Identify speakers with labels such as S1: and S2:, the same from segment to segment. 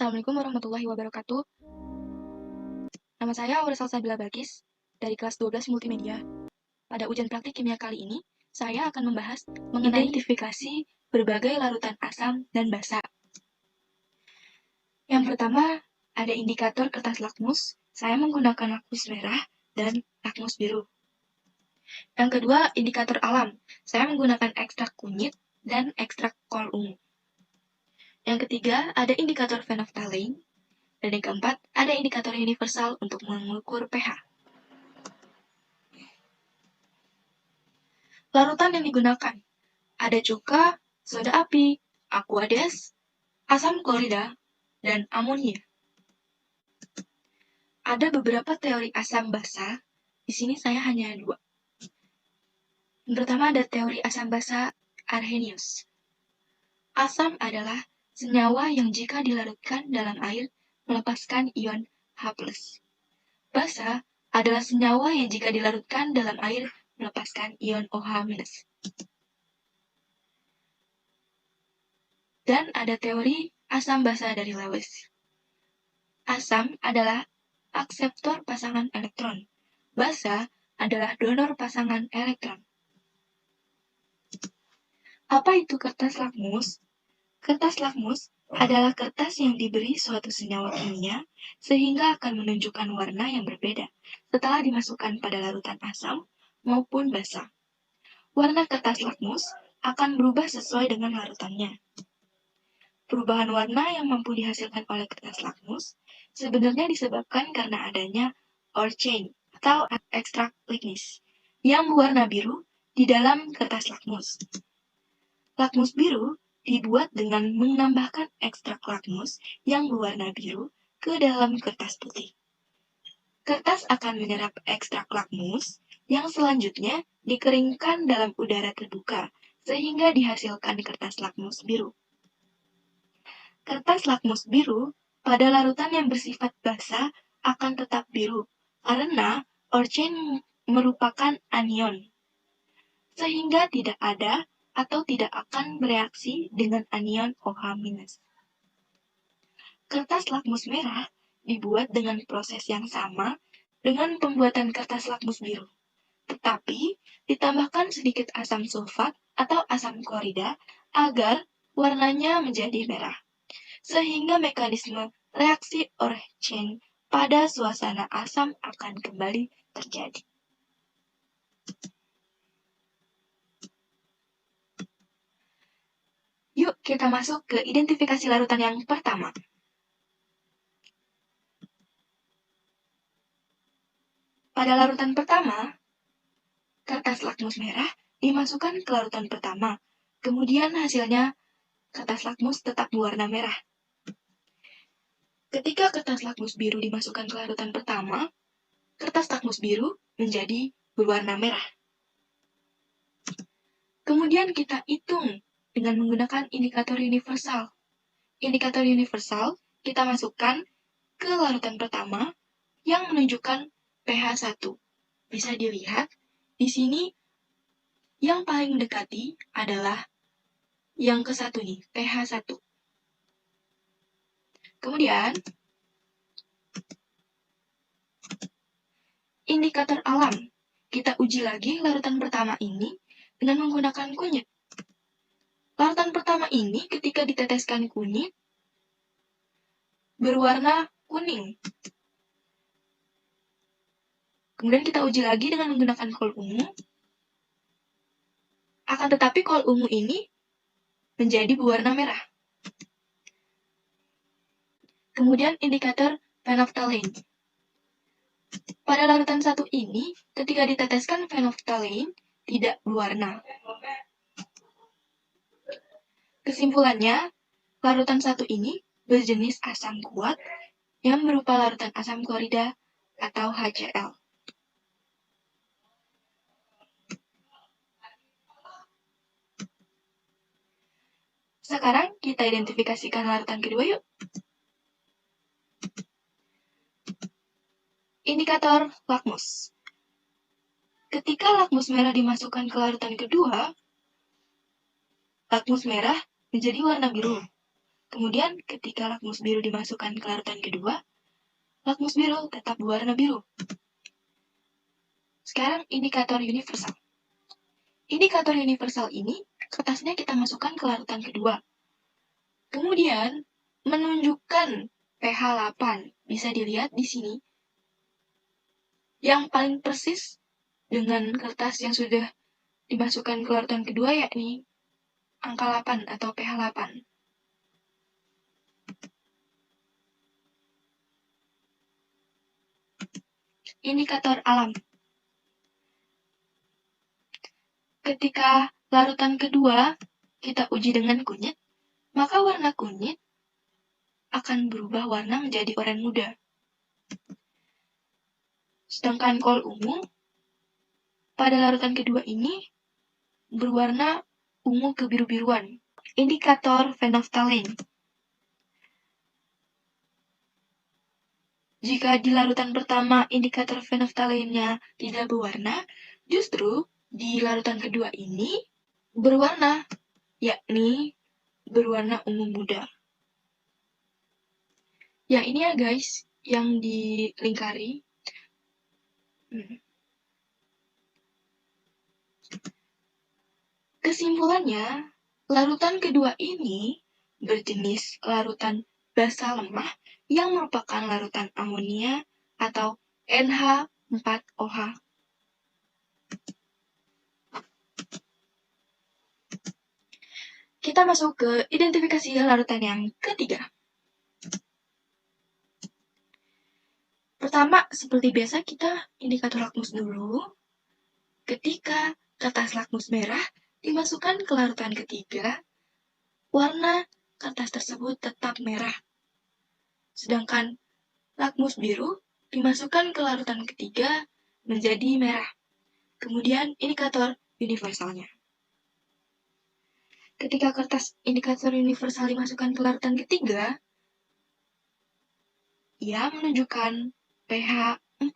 S1: Assalamualaikum warahmatullahi wabarakatuh. Nama saya Aura Salsabila Balkis dari kelas 12 Multimedia. Pada ujian praktik kimia kali ini, saya akan membahas mengenai identifikasi berbagai larutan asam dan basa. Yang pertama, ada indikator kertas lakmus. Saya menggunakan lakmus merah dan lakmus biru. Yang kedua, indikator alam. Saya menggunakan ekstrak kunyit dan ekstrak kol ungu. Yang ketiga, ada indikator phenolphthalein. Dan yang keempat, ada indikator universal untuk mengukur pH. Larutan yang digunakan ada cuka, soda api, aquades, asam klorida, dan amonia. Ada beberapa teori asam basa, di sini saya hanya dua. Yang pertama ada teori asam basa Arrhenius. Asam adalah senyawa yang jika dilarutkan dalam air melepaskan ion H+. Basa adalah senyawa yang jika dilarutkan dalam air melepaskan ion OH-. Dan ada teori asam basa dari Lewis. Asam adalah akseptor pasangan elektron. Basa adalah donor pasangan elektron. Apa itu kertas lakmus? Kertas lakmus adalah kertas yang diberi suatu senyawa kimia sehingga akan menunjukkan warna yang berbeda setelah dimasukkan pada larutan asam maupun basa. Warna kertas lakmus akan berubah sesuai dengan larutannya. Perubahan warna yang mampu dihasilkan oleh kertas lakmus sebenarnya disebabkan karena adanya ore chain atau ekstrak lignis yang berwarna biru di dalam kertas lakmus. Lakmus biru dibuat dengan menambahkan ekstrak lakmus yang berwarna biru ke dalam kertas putih. Kertas akan menyerap ekstrak lakmus yang selanjutnya dikeringkan dalam udara terbuka sehingga dihasilkan kertas lakmus biru. Kertas lakmus biru pada larutan yang bersifat basa akan tetap biru karena ore chain merupakan anion, sehingga tidak ada atau tidak akan bereaksi dengan anion OH-. Kertas lakmus merah dibuat dengan proses yang sama dengan pembuatan kertas lakmus biru, tetapi ditambahkan sedikit asam sulfat atau asam klorida agar warnanya menjadi merah, sehingga mekanisme reaksi ore chain pada suasana asam akan kembali terjadi. Yuk kita masuk ke identifikasi larutan yang pertama. Pada larutan pertama, kertas lakmus merah dimasukkan ke larutan pertama, kemudian hasilnya kertas lakmus tetap berwarna merah. Ketika kertas lakmus biru dimasukkan ke larutan pertama, kertas lakmus biru menjadi berwarna merah. Kemudian kita hitung dengan menggunakan indikator universal. Indikator universal kita masukkan ke larutan pertama yang menunjukkan pH 1. Bisa dilihat di sini yang paling mendekati adalah yang ke satu nih, pH 1. Kemudian indikator alam. Kita uji lagi larutan pertama ini dengan menggunakan kunyit. Larutan pertama ini ketika diteteskan kunyit berwarna kuning. Kemudian kita uji lagi dengan menggunakan kol ungu. Akan tetapi kol ungu ini menjadi berwarna merah. Kemudian indikator phenolphthalein. Pada larutan satu ini, ketika diteteskan phenolphthalein tidak berwarna. Kesimpulannya, larutan satu ini berjenis asam kuat yang berupa larutan asam klorida atau HCl. Sekarang kita identifikasikan larutan kedua yuk. Indikator lakmus. Ketika lakmus merah dimasukkan ke larutan kedua, lakmus merah menjadi warna biru. Kemudian ketika lakmus biru dimasukkan ke larutan kedua, lakmus biru tetap berwarna biru. Sekarang indikator universal. Indikator universal ini, kertasnya kita masukkan ke larutan kedua. Kemudian, menunjukkan pH 8. Bisa dilihat di sini. Yang paling persis dengan kertas yang sudah dimasukkan ke larutan kedua, yakni angka 8 atau pH 8. Indikator alam. Ketika larutan kedua kita uji dengan kunyit, maka warna kunyit akan berubah warna menjadi oranye muda. Sedangkan kol ungu pada larutan kedua ini berwarna ungu kebiru-biruan. Indikator phenolphthalein. Jika di larutan pertama indikator phenolphthalein-nya tidak berwarna, justru di larutan kedua ini berwarna, yakni berwarna ungu muda. Yang ini ya guys, yang dilingkari. Kesimpulannya, larutan kedua ini berjenis larutan basa lemah yang merupakan larutan amonia atau NH4OH. Kita masuk ke identifikasi larutan yang ketiga. Pertama, seperti biasa kita indikator lakmus dulu. Ketika kertas lakmus merah dimasukkan ke larutan ketiga, warna kertas tersebut tetap merah. Sedangkan lakmus biru dimasukkan ke larutan ketiga menjadi merah. Kemudian indikator universalnya. Ketika kertas indikator universal dimasukkan ke larutan ketiga, ia menunjukkan pH 4.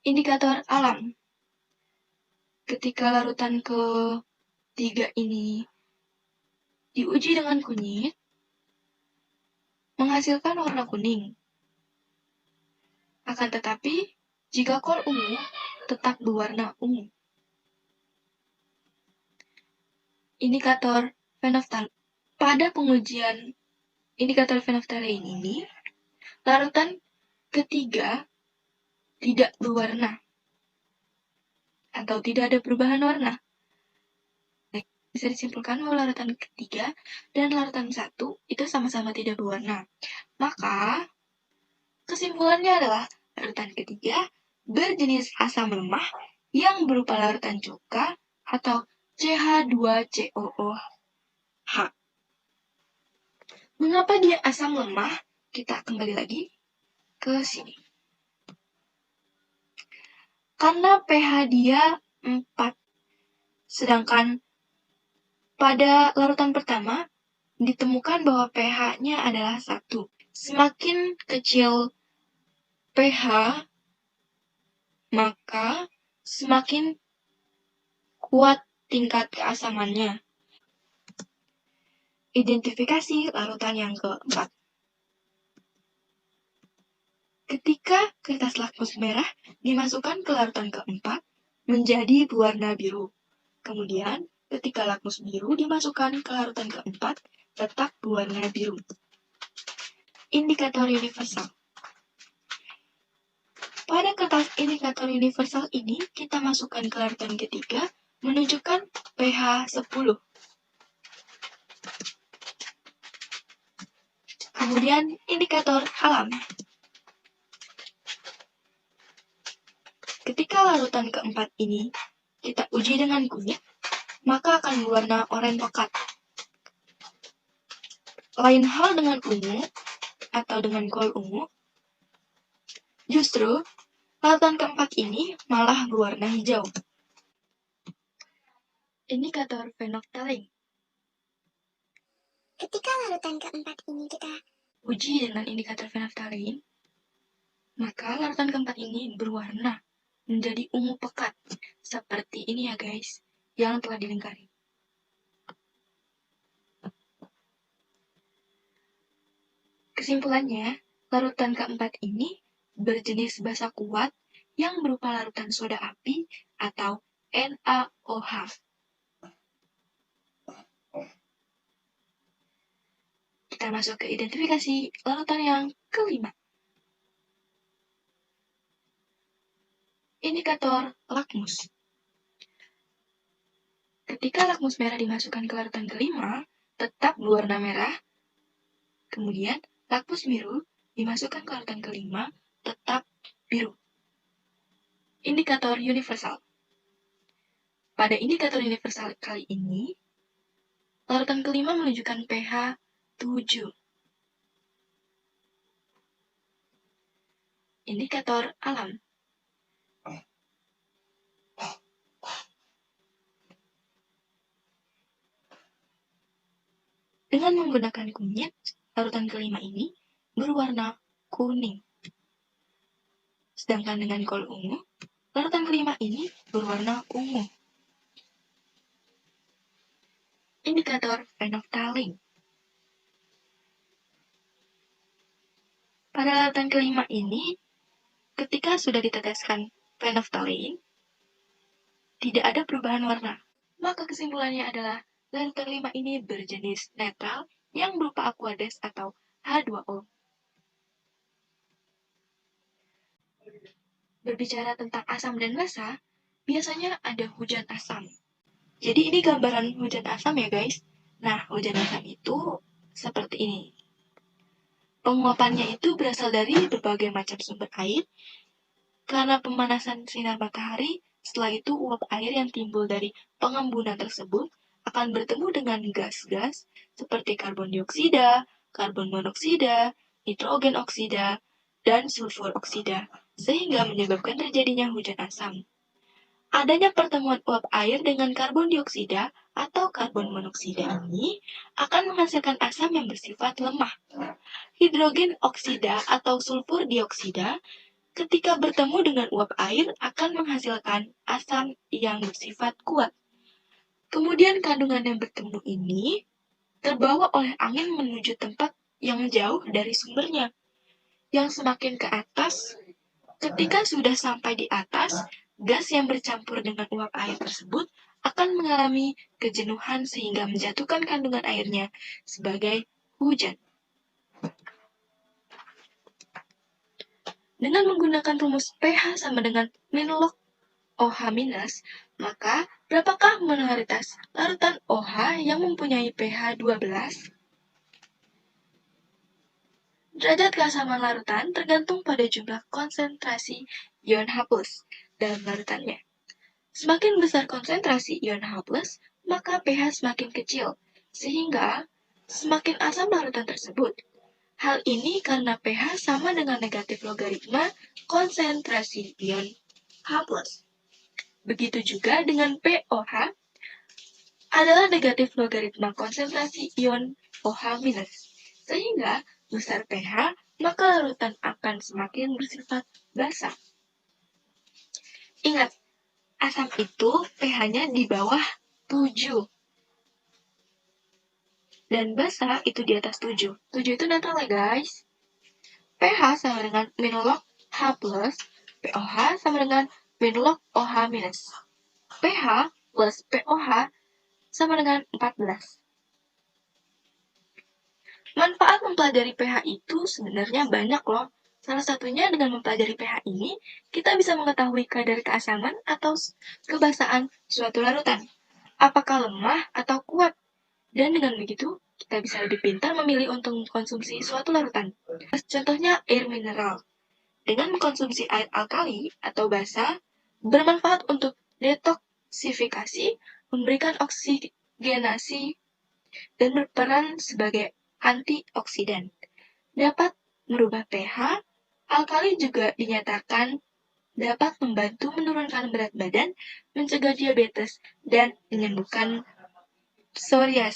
S1: Indikator alam. Ketika larutan ketiga ini diuji dengan kunyit, menghasilkan warna kuning. Akan tetapi, jika kol ungu tetap berwarna ungu. Indikator phenolphthalein. Pada pengujian indikator phenolphthalein ini, larutan ketiga tidak berwarna atau tidak ada perubahan warna. Bisa disimpulkan bahwa larutan ketiga dan larutan satu itu sama-sama tidak berwarna. Maka, kesimpulannya adalah larutan ketiga berjenis asam lemah yang berupa larutan cuka atau CH2COOH. Mengapa dia asam lemah? Kita kembali lagi ke sini. Karena pH dia 4. Sedangkan pada larutan pertama ditemukan bahwa pH-nya adalah 1. Semakin kecil pH, maka semakin kuat tingkat keasamannya. Identifikasi larutan yang keempat. Ketika kertas lakmus merah dimasukkan ke larutan keempat, menjadi berwarna biru. Kemudian, ketika lakmus biru dimasukkan ke larutan keempat, tetap berwarna biru. Indikator universal. Pada kertas indikator universal ini, kita masukkan ke larutan ketiga, menunjukkan pH 10. Kemudian, indikator alam. Ketika larutan keempat ini kita uji dengan kunyit, maka akan berwarna oranye pekat. Lain hal dengan ungu atau dengan kol ungu, justru larutan keempat ini malah berwarna hijau. Indikator phenolphthalein.
S2: Ketika larutan keempat ini kita
S1: uji dengan indikator phenolphthalein, maka larutan keempat ini berwarna menjadi ungu pekat, seperti ini ya guys, yang telah dilingkari. Kesimpulannya, larutan keempat ini berjenis basa kuat yang berupa larutan soda api atau NaOH. Kita masuk ke identifikasi larutan yang kelima. Indikator lakmus. Ketika lakmus merah dimasukkan ke larutan kelima, tetap berwarna merah. Kemudian, lakmus biru dimasukkan ke larutan kelima, tetap biru. Indikator universal. Pada indikator universal kali ini, larutan kelima menunjukkan pH 7. Indikator alam. Dengan menggunakan kunyit, larutan kelima ini berwarna kuning. Sedangkan dengan kol ungu, larutan kelima ini berwarna ungu. Indikator phenolphthalein. Pada larutan kelima ini, ketika sudah diteteskan phenolphthalein, tidak ada perubahan warna. Maka kesimpulannya adalah larutan kelima ini berjenis netral yang berupa aqueous atau H2O. Berbicara tentang asam dan basa, biasanya ada hujan asam. Jadi ini gambaran hujan asam ya guys. Nah, hujan asam itu seperti ini. Penguapannya itu berasal dari berbagai macam sumber air. Karena pemanasan sinar matahari, setelah itu uap air yang timbul dari pengembunan tersebut akan bertemu dengan gas-gas seperti karbon dioksida, karbon monoksida, nitrogen oksida, dan sulfur oksida, sehingga menyebabkan terjadinya hujan asam. Adanya pertemuan uap air dengan karbon dioksida atau karbon monoksida ini akan menghasilkan asam yang bersifat lemah. Hidrogen oksida atau sulfur dioksida ketika bertemu dengan uap air akan menghasilkan asam yang bersifat kuat. Kemudian kandungan yang bertemu ini terbawa oleh angin menuju tempat yang jauh dari sumbernya. Yang semakin ke atas, ketika sudah sampai di atas, gas yang bercampur dengan uap air tersebut akan mengalami kejenuhan sehingga menjatuhkan kandungan airnya sebagai hujan. Dengan menggunakan rumus pH sama dengan min log OH-, maka berapakah molaritas larutan OH yang mempunyai pH 12? Derajat keasaman larutan tergantung pada jumlah konsentrasi ion H+ dalam larutannya. Semakin besar konsentrasi ion H+, maka pH semakin kecil, sehingga semakin asam larutan tersebut. Hal ini karena pH sama dengan negatif logaritma konsentrasi ion H+. Begitu juga dengan pOH adalah negatif logaritma konsentrasi ion OH-. Sehingga besar pH, maka larutan akan semakin bersifat basa. Ingat, asam itu pH-nya di bawah 7. Dan basa itu di atas 7. 7 itu netral ya guys. pH sama dengan min log H+, pOH sama dengan min log OH-. pH plus pOH sama dengan 14. Manfaat mempelajari pH itu sebenarnya banyak loh. Salah satunya dengan mempelajari pH ini, kita bisa mengetahui kadar keasaman atau kebasaan suatu larutan. Apakah lemah atau kuat? Dan dengan begitu, kita bisa lebih pintar memilih untuk mengkonsumsi suatu larutan. Contohnya air mineral. Dengan mengkonsumsi air alkali atau basa, bermanfaat untuk detoksifikasi, memberikan oksigenasi, dan berperan sebagai antioksidan. Dapat merubah pH, alkali juga dinyatakan dapat membantu menurunkan berat badan, mencegah diabetes, dan menyembuhkan psoriasis.